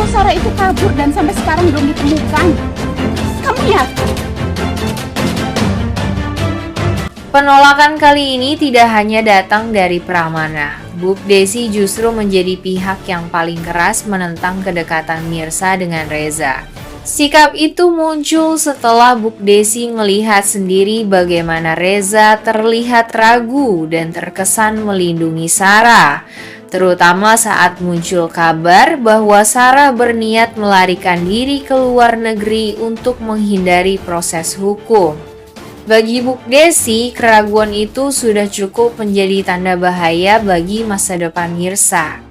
Sarah itu kabur dan sampai sekarang belum ditemukan. Kamu yakin? Penolakan kali ini tidak hanya datang dari Pramana. Bu Desi justru menjadi pihak yang paling keras menentang kedekatan Mirsa dengan Reza. Sikap itu muncul setelah Bu Desi melihat sendiri bagaimana Reza terlihat ragu dan terkesan melindungi Sarah, terutama saat muncul kabar bahwa Sarah berniat melarikan diri ke luar negeri untuk menghindari proses hukum. Bagi Bu Desi, keraguan itu sudah cukup menjadi tanda bahaya bagi masa depan Mirsa.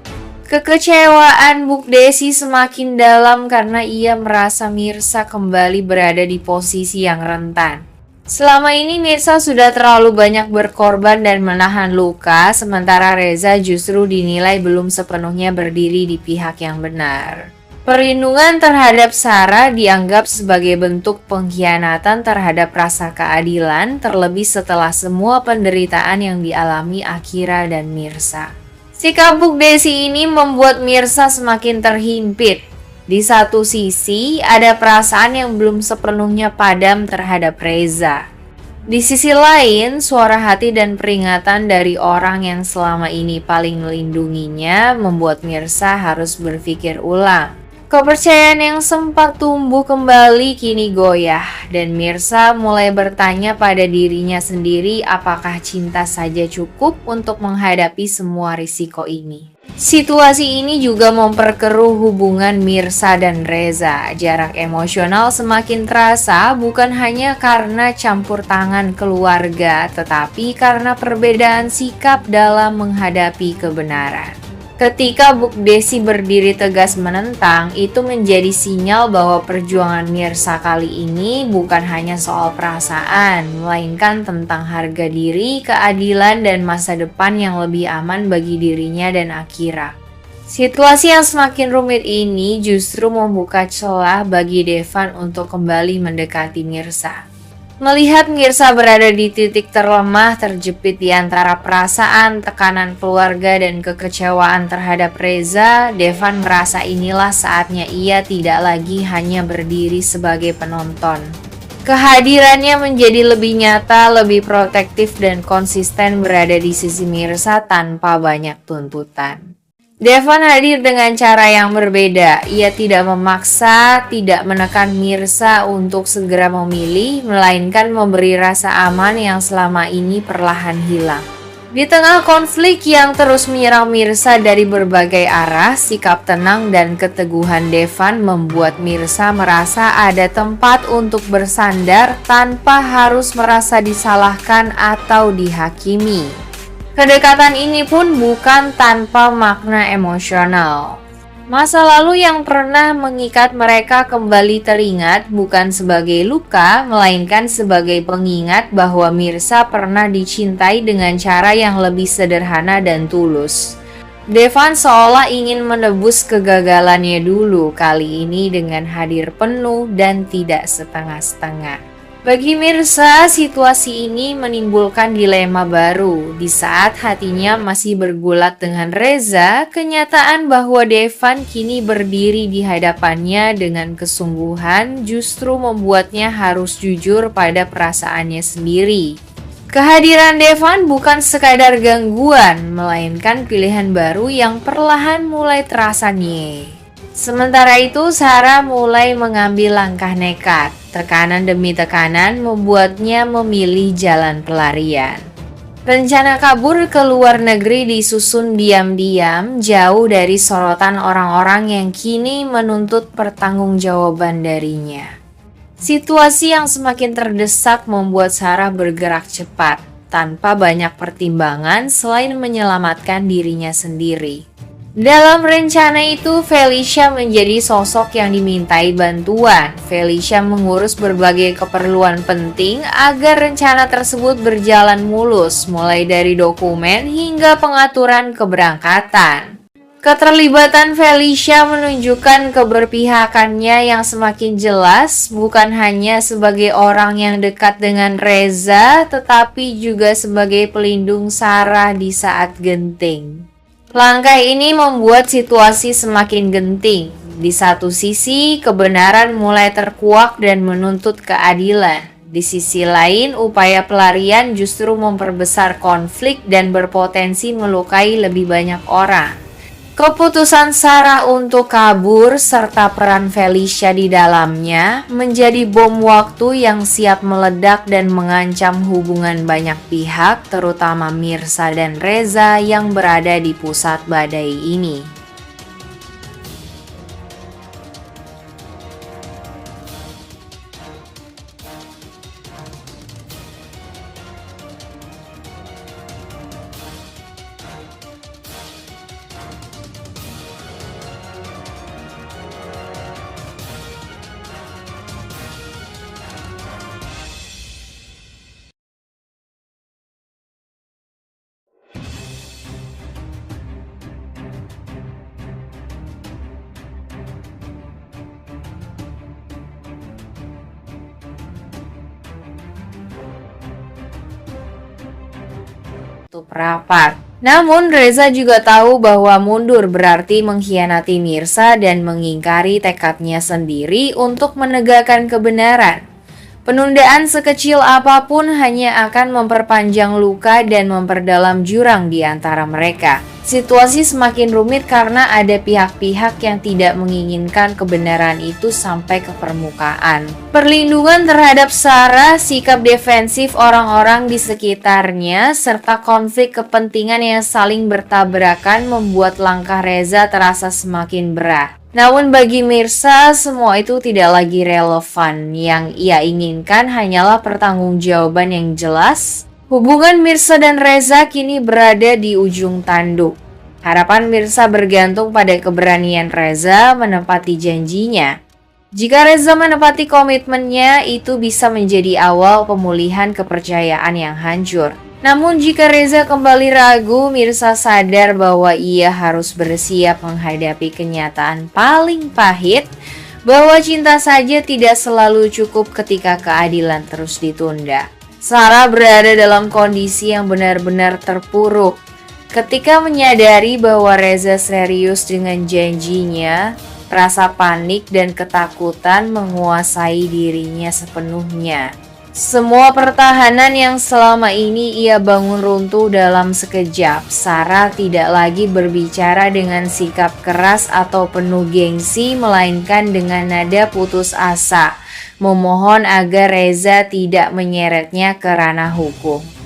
Kekecewaan Bu Desi semakin dalam karena ia merasa Mirsa kembali berada di posisi yang rentan. Selama ini Mirsa sudah terlalu banyak berkorban dan menahan luka, sementara Reza justru dinilai belum sepenuhnya berdiri di pihak yang benar. Perlindungan terhadap Sarah dianggap sebagai bentuk pengkhianatan terhadap rasa keadilan, terlebih setelah semua penderitaan yang dialami Akira dan Mirsa. Sikap Bu Desi ini membuat Mirsa semakin terhimpit. Di satu sisi, ada perasaan yang belum sepenuhnya padam terhadap Reza. Di sisi lain, suara hati dan peringatan dari orang yang selama ini paling melindunginya membuat Mirsa harus berpikir ulang. Kepercayaan yang sempat tumbuh kembali kini goyah, dan Mirsa mulai bertanya pada dirinya sendiri apakah cinta saja cukup untuk menghadapi semua risiko ini. Situasi ini juga memperkeruh hubungan Mirsa dan Reza. Jarak emosional semakin terasa bukan hanya karena campur tangan keluarga, tetapi karena perbedaan sikap dalam menghadapi kebenaran. Ketika Bu Desi berdiri tegas menentang, itu menjadi sinyal bahwa perjuangan Mirsa kali ini bukan hanya soal perasaan, melainkan tentang harga diri, keadilan, dan masa depan yang lebih aman bagi dirinya dan Akira. Situasi yang semakin rumit ini justru membuka celah bagi Devan untuk kembali mendekati Mirsa. Melihat Mirsa berada di titik terlemah, terjepit di antara perasaan, tekanan keluarga, dan kekecewaan terhadap Reza, Devan merasa inilah saatnya ia tidak lagi hanya berdiri sebagai penonton. Kehadirannya menjadi lebih nyata, lebih protektif, dan konsisten berada di sisi Mirsa tanpa banyak tuntutan. Devan hadir dengan cara yang berbeda. Ia tidak memaksa, tidak menekan Mirsa untuk segera memilih, melainkan memberi rasa aman yang selama ini perlahan hilang. Di tengah konflik yang terus menyerang Mirsa dari berbagai arah, sikap tenang dan keteguhan Devan membuat Mirsa merasa ada tempat untuk bersandar tanpa harus merasa disalahkan atau dihakimi. Kedekatan ini pun bukan tanpa makna emosional. Masa lalu yang pernah mengikat mereka kembali teringat bukan sebagai luka, melainkan sebagai pengingat bahwa Mirsa pernah dicintai dengan cara yang lebih sederhana dan tulus. Devan seolah ingin menebus kegagalannya dulu, kali ini dengan hadir penuh dan tidak setengah-setengah. Bagi Mirsa, situasi ini menimbulkan dilema baru. Di saat hatinya masih bergulat dengan Reza, kenyataan bahwa Devan kini berdiri di hadapannya dengan kesungguhan justru membuatnya harus jujur pada perasaannya sendiri. Kehadiran Devan bukan sekadar gangguan, melainkan pilihan baru yang perlahan mulai terasa nye. Sementara itu, Sarah mulai mengambil langkah nekat. Tekanan demi tekanan membuatnya memilih jalan pelarian. Rencana kabur ke luar negeri disusun diam-diam, jauh dari sorotan orang-orang yang kini menuntut pertanggungjawaban darinya. Situasi yang semakin terdesak membuat Sarah bergerak cepat, tanpa banyak pertimbangan selain menyelamatkan dirinya sendiri. Dalam rencana itu, Felicia menjadi sosok yang dimintai bantuan. Felicia mengurus berbagai keperluan penting agar rencana tersebut berjalan mulus, mulai dari dokumen hingga pengaturan keberangkatan. Keterlibatan Felicia menunjukkan keberpihakannya yang semakin jelas, bukan hanya sebagai orang yang dekat dengan Reza, tetapi juga sebagai pelindung Sarah di saat genting. Langkah ini membuat situasi semakin genting. Di satu sisi, kebenaran mulai terkuak dan menuntut keadilan. Di sisi lain, upaya pelarian justru memperbesar konflik dan berpotensi melukai lebih banyak orang. Keputusan Sarah untuk kabur serta peran Felicia di dalamnya menjadi bom waktu yang siap meledak dan mengancam hubungan banyak pihak, terutama Mirsa dan Reza yang berada di pusat badai ini. Untuk rapat. Namun Reza juga tahu bahwa mundur berarti mengkhianati Mirsa dan mengingkari tekadnya sendiri untuk menegakkan kebenaran. Penundaan sekecil apapun hanya akan memperpanjang luka dan memperdalam jurang di antara mereka. Situasi semakin rumit karena ada pihak-pihak yang tidak menginginkan kebenaran itu sampai ke permukaan. Perlindungan terhadap Sarah, sikap defensif orang-orang di sekitarnya, serta konflik kepentingan yang saling bertabrakan membuat langkah Reza terasa semakin berat. Namun bagi Mirsa, semua itu tidak lagi relevan. Yang ia inginkan hanyalah pertanggungjawaban yang jelas. Hubungan Mirsa dan Reza kini berada di ujung tanduk. Harapan Mirsa bergantung pada keberanian Reza menepati janjinya. Jika Reza menepati komitmennya, itu bisa menjadi awal pemulihan kepercayaan yang hancur. Namun jika Reza kembali ragu, Mirsa sadar bahwa ia harus bersiap menghadapi kenyataan paling pahit, bahwa cinta saja tidak selalu cukup ketika keadilan terus ditunda. Sarah berada dalam kondisi yang benar-benar terpuruk. Ketika menyadari bahwa Reza serius dengan janjinya, rasa panik dan ketakutan menguasai dirinya sepenuhnya. Semua pertahanan yang selama ini ia bangun runtuh dalam sekejap. Sarah tidak lagi berbicara dengan sikap keras atau penuh gengsi, melainkan dengan nada putus asa, memohon agar Reza tidak menyeretnya ke ranah hukum.